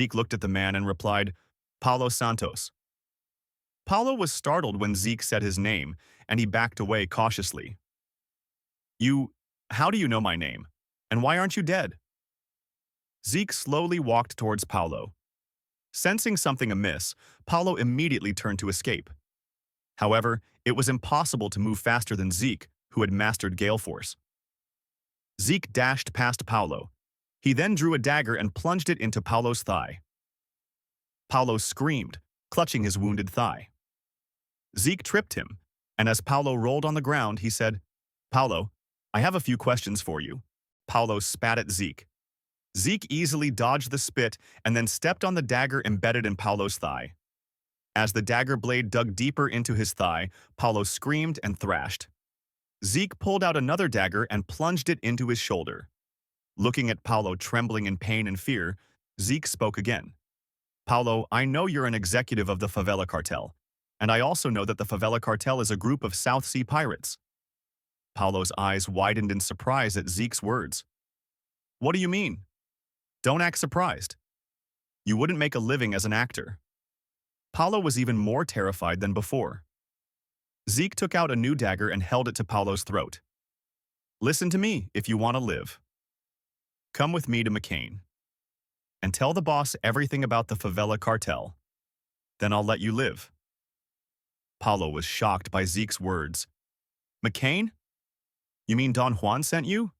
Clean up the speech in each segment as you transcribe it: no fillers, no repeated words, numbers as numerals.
Zeke looked at the man and replied, Paulo Santos. Paulo was startled when Zeke said his name, and he backed away cautiously. How do you know my name? And why aren't you dead? Zeke slowly walked towards Paulo. Sensing something amiss, Paulo immediately turned to escape. However, it was impossible to move faster than Zeke, who had mastered Gale Force. Zeke dashed past Paulo. He then drew a dagger and plunged it into Paulo's thigh. Paulo screamed, clutching his wounded thigh. Zeke tripped him, and as Paulo rolled on the ground, he said, Paulo, I have a few questions for you. Paulo spat at Zeke. Zeke easily dodged the spit and then stepped on the dagger embedded in Paulo's thigh. As the dagger blade dug deeper into his thigh, Paulo screamed and thrashed. Zeke pulled out another dagger and plunged it into his shoulder. Looking at Paulo trembling in pain and fear, Zeke spoke again. Paulo, I know you're an executive of the Favela Cartel, and I also know that the Favela Cartel is a group of South Sea pirates. Paulo's eyes widened in surprise at Zeke's words. What do you mean? Don't act surprised. You wouldn't make a living as an actor. Paulo was even more terrified than before. Zeke took out a new dagger and held it to Paulo's throat. Listen to me if you want to live. Come with me to McCain and tell the boss everything about the Favela Cartel. Then I'll let you live. Paulo was shocked by Zeke's words. McCain? You mean Don Juan sent you?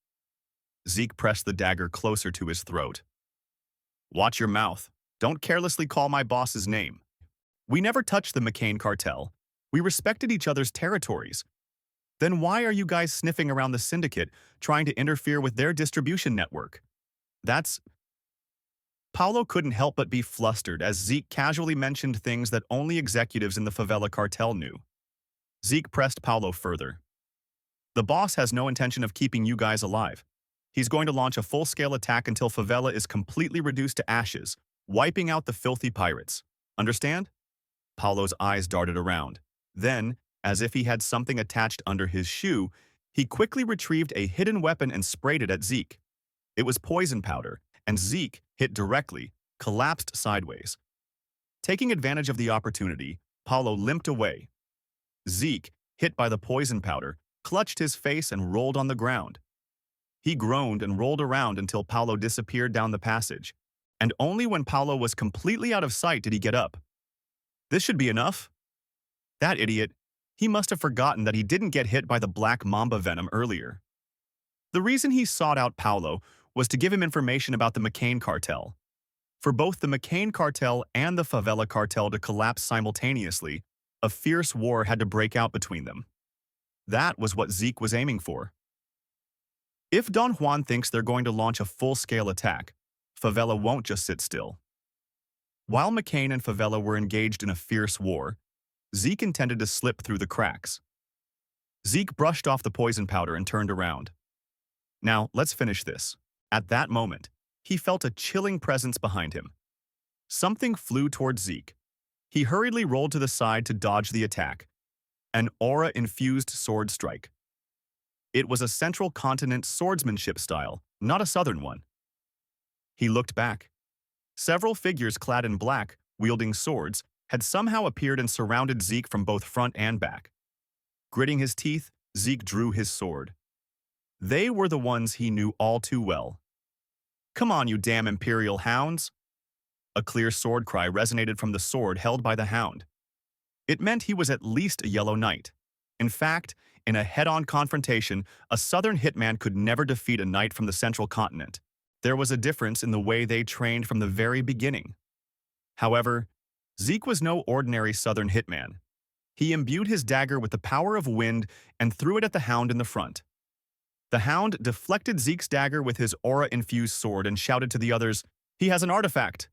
Zeke pressed the dagger closer to his throat. Watch your mouth. Don't carelessly call my boss's name. We never touched the McCain cartel. We respected each other's territories. Then why are you guys sniffing around the syndicate, trying to interfere with their distribution network? Paulo couldn't help but be flustered as Zeke casually mentioned things that only executives in the Favela cartel knew. Zeke pressed Paulo further. The boss has no intention of keeping you guys alive. He's going to launch a full-scale attack until Favela is completely reduced to ashes, wiping out the filthy pirates. Understand? Paulo's eyes darted around. Then, as if he had something attached under his shoe, he quickly retrieved a hidden weapon and sprayed it at Zeke. It was poison powder, and Zeke, hit directly, collapsed sideways. Taking advantage of the opportunity, Paulo limped away. Zeke, hit by the poison powder, clutched his face and rolled on the ground. He groaned and rolled around until Paulo disappeared down the passage, and only when Paulo was completely out of sight did he get up. This should be enough. That idiot, he must have forgotten that he didn't get hit by the black mamba venom earlier. The reason he sought out Paulo was to give him information about the McCain cartel. For both the McCain cartel and the Favela cartel to collapse simultaneously, a fierce war had to break out between them. That was what Zeke was aiming for. If Don Juan thinks they're going to launch a full-scale attack, Favela won't just sit still. While McCain and Favela were engaged in a fierce war, Zeke intended to slip through the cracks. Zeke brushed off the poison powder and turned around. Now, let's finish this. At that moment, he felt a chilling presence behind him. Something flew towards Zeke. He hurriedly rolled to the side to dodge the attack. An aura-infused sword strike. It was a Central Continent swordsmanship style, not a Southern one. He looked back. Several figures clad in black, wielding swords, had somehow appeared and surrounded Zeke from both front and back. Gritting his teeth, Zeke drew his sword. They were the ones he knew all too well. Come on, you damn Imperial hounds! A clear sword cry resonated from the sword held by the hound. It meant he was at least a Yellow Knight. In fact, in a head-on confrontation, a Southern hitman could never defeat a knight from the Central Continent. There was a difference in the way they trained from the very beginning. However, Zeke was no ordinary Southern hitman. He imbued his dagger with the power of wind and threw it at the hound in the front. The hound deflected Zeke's dagger with his aura-infused sword and shouted to the others, "He has an artifact!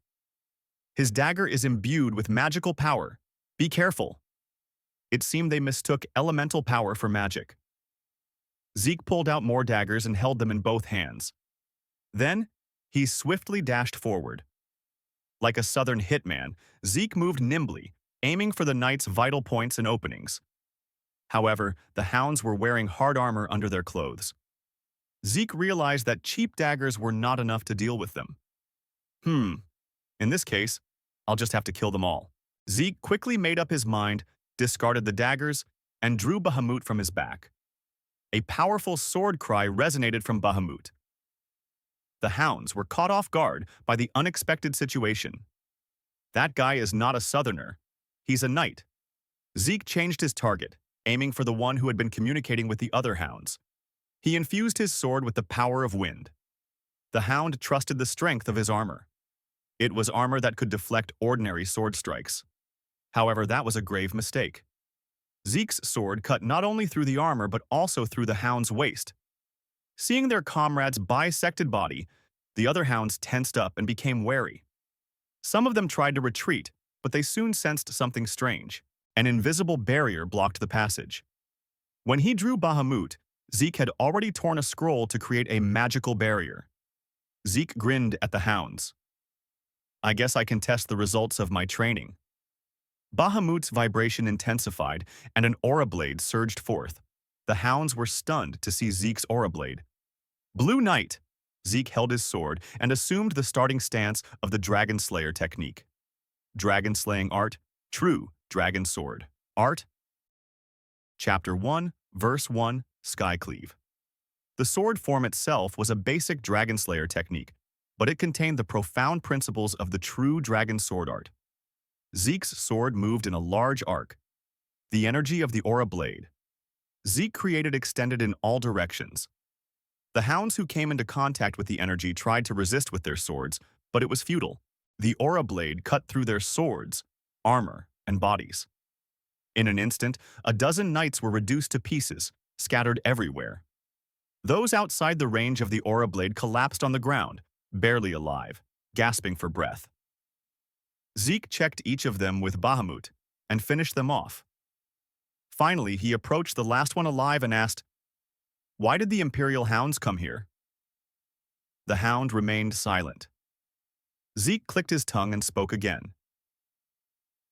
His dagger is imbued with magical power. Be careful!" It seemed they mistook elemental power for magic. Zeke pulled out more daggers and held them in both hands. Then, he swiftly dashed forward. Like a Southern hitman, Zeke moved nimbly, aiming for the knight's vital points and openings. However, the hounds were wearing hard armor under their clothes. Zeke realized that cheap daggers were not enough to deal with them. In this case, I'll just have to kill them all. Zeke quickly made up his mind, discarded the daggers, and drew Bahamut from his back. A powerful sword cry resonated from Bahamut. The hounds were caught off guard by the unexpected situation. That guy is not a southerner. He's a knight. Zeke changed his target, aiming for the one who had been communicating with the other hounds. He infused his sword with the power of wind. The hound trusted the strength of his armor. It was armor that could deflect ordinary sword strikes. However, that was a grave mistake. Zeke's sword cut not only through the armor but also through the hound's waist. Seeing their comrade's bisected body, the other hounds tensed up and became wary. Some of them tried to retreat, but they soon sensed something strange. An invisible barrier blocked the passage. When he drew Bahamut, Zeke had already torn a scroll to create a magical barrier. Zeke grinned at the hounds. I guess I can test the results of my training. Bahamut's vibration intensified, and an aura blade surged forth. The hounds were stunned to see Zeke's aura blade. Blue Knight! Zeke held his sword and assumed the starting stance of the Dragonslayer technique. Dragon slaying art, true dragon sword. Art? Chapter 1, Verse 1, Skycleave. The sword form itself was a basic Dragonslayer technique, but it contained the profound principles of the true dragon sword art. Zeke's sword moved in a large arc. The energy of the aura blade. Zeke created extended in all directions. The hounds who came into contact with the energy tried to resist with their swords, but it was futile. The aura blade cut through their swords, armor, and bodies. In an instant, a dozen knights were reduced to pieces, scattered everywhere. Those outside the range of the aura blade collapsed on the ground, barely alive, gasping for breath. Zeke checked each of them with Bahamut and finished them off. Finally, he approached the last one alive and asked, "Why did the Imperial hounds come here?" The hound remained silent. Zeke clicked his tongue and spoke again.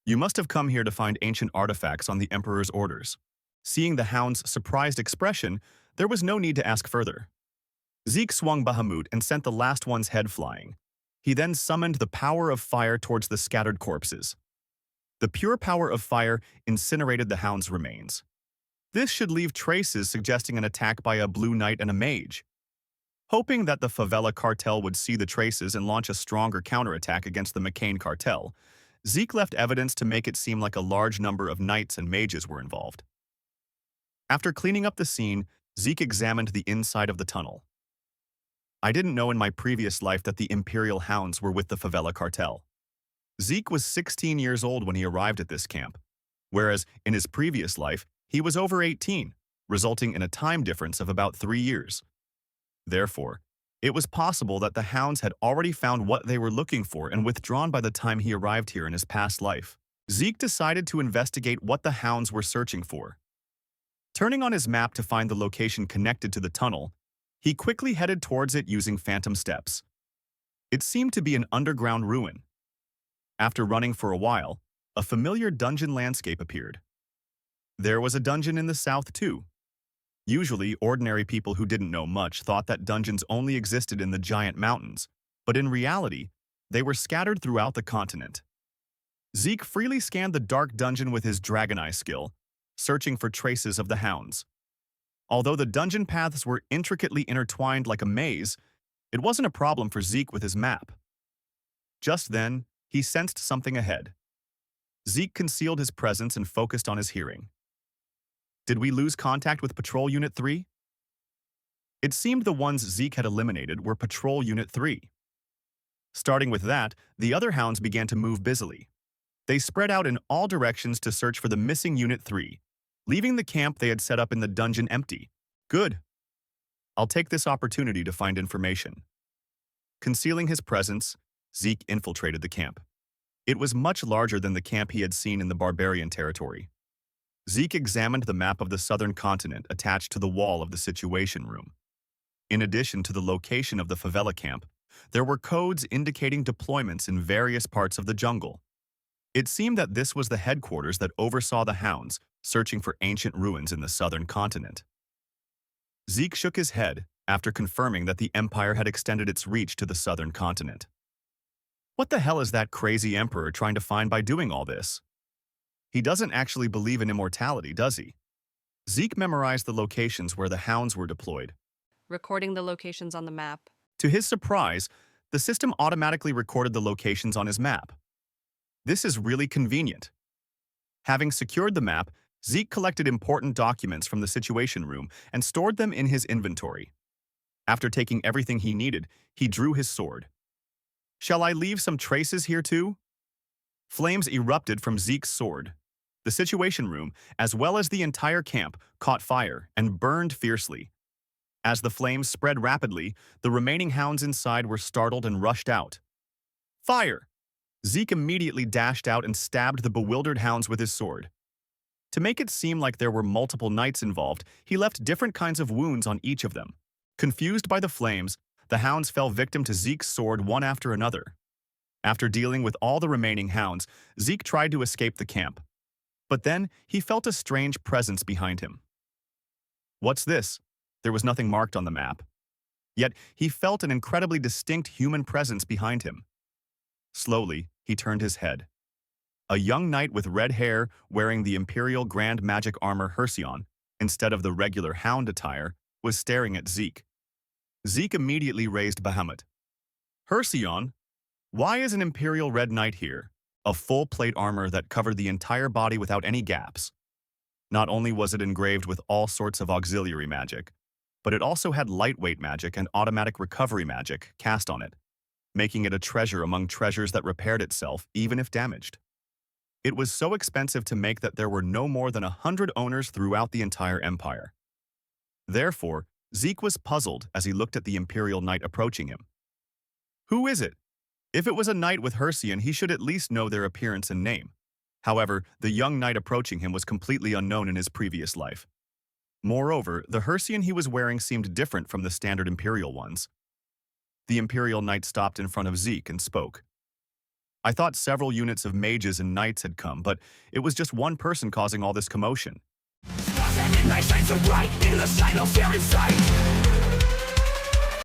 "You must have come here to find ancient artifacts on the Emperor's orders." Seeing the hound's surprised expression, there was no need to ask further. Zeke swung Bahamut and sent the last one's head flying. He then summoned the power of fire towards the scattered corpses. The pure power of fire incinerated the hound's remains. This should leave traces suggesting an attack by a blue knight and a mage. Hoping that the favela cartel would see the traces and launch a stronger counterattack against the McCain cartel, Zeke left evidence to make it seem like a large number of knights and mages were involved. After cleaning up the scene, Zeke examined the inside of the tunnel. I didn't know in my previous life that the Imperial Hounds were with the favela cartel. Zeke was 16 years old when he arrived at this camp, whereas in his previous life, he was over 18, resulting in a time difference of about 3 years. Therefore, it was possible that the hounds had already found what they were looking for and withdrawn by the time he arrived here in his past life. Zeke decided to investigate what the hounds were searching for. Turning on his map to find the location connected to the tunnel, he quickly headed towards it using phantom steps. It seemed to be an underground ruin. After running for a while, a familiar dungeon landscape appeared. There was a dungeon in the south too. Usually, ordinary people who didn't know much thought that dungeons only existed in the giant mountains, but in reality, they were scattered throughout the continent. Zeke freely scanned the dark dungeon with his Dragon Eye skill, searching for traces of the hounds. Although the dungeon paths were intricately intertwined like a maze, it wasn't a problem for Zeke with his map. Just then, he sensed something ahead. Zeke concealed his presence and focused on his hearing. Did we lose contact with Patrol Unit 3? It seemed the ones Zeke had eliminated were Patrol Unit 3. Starting with that, the other hounds began to move busily. They spread out in all directions to search for the missing Unit 3, leaving the camp they had set up in the dungeon empty. Good. I'll take this opportunity to find information. Concealing his presence, Zeke infiltrated the camp. It was much larger than the camp he had seen in the barbarian territory. Zeke examined the map of the southern continent attached to the wall of the Situation Room. In addition to the location of the favela camp, there were codes indicating deployments in various parts of the jungle. It seemed that this was the headquarters that oversaw the hounds searching for ancient ruins in the southern continent. Zeke shook his head after confirming that the Empire had extended its reach to the southern continent. What the hell is that crazy emperor trying to find by doing all this? He doesn't actually believe in immortality, does he? Zeke memorized the locations where the hounds were deployed. Recording the locations on the map. To his surprise, the system automatically recorded the locations on his map. This is really convenient. Having secured the map, Zeke collected important documents from the Situation Room and stored them in his inventory. After taking everything he needed, he drew his sword. Shall I leave some traces here too? Flames erupted from Zeke's sword. The Situation Room, as well as the entire camp, caught fire and burned fiercely. As the flames spread rapidly, the remaining hounds inside were startled and rushed out. Fire! Zeke immediately dashed out and stabbed the bewildered hounds with his sword. To make it seem like there were multiple knights involved, he left different kinds of wounds on each of them. Confused by the flames, the hounds fell victim to Zeke's sword one after another. After dealing with all the remaining hounds, Zeke tried to escape the camp. But then, he felt a strange presence behind him. What's this? There was nothing marked on the map. Yet, he felt an incredibly distinct human presence behind him. Slowly, he turned his head. A young knight with red hair, wearing the Imperial Grand Magic Armor Hersion, instead of the regular hound attire, was staring at Zeke. Zeke immediately raised Bahamut. Hersion? Why is an Imperial Red Knight here? A full plate armor that covered the entire body without any gaps. Not only was it engraved with all sorts of auxiliary magic, but it also had lightweight magic and automatic recovery magic cast on it, making it a treasure among treasures that repaired itself even if damaged. It was so expensive to make that there were no more than 100 owners throughout the entire empire. Therefore, Zeke was puzzled as he looked at the Imperial Knight approaching him. Who is it? If it was a knight with Hersion, he should at least know their appearance and name. However, the young knight approaching him was completely unknown in his previous life. Moreover, the Hersion he was wearing seemed different from the standard Imperial ones. The Imperial Knight stopped in front of Zeke and spoke. I thought several units of mages and knights had come, but it was just one person causing all this commotion. Midnight shines so bright in the sign of fear inside.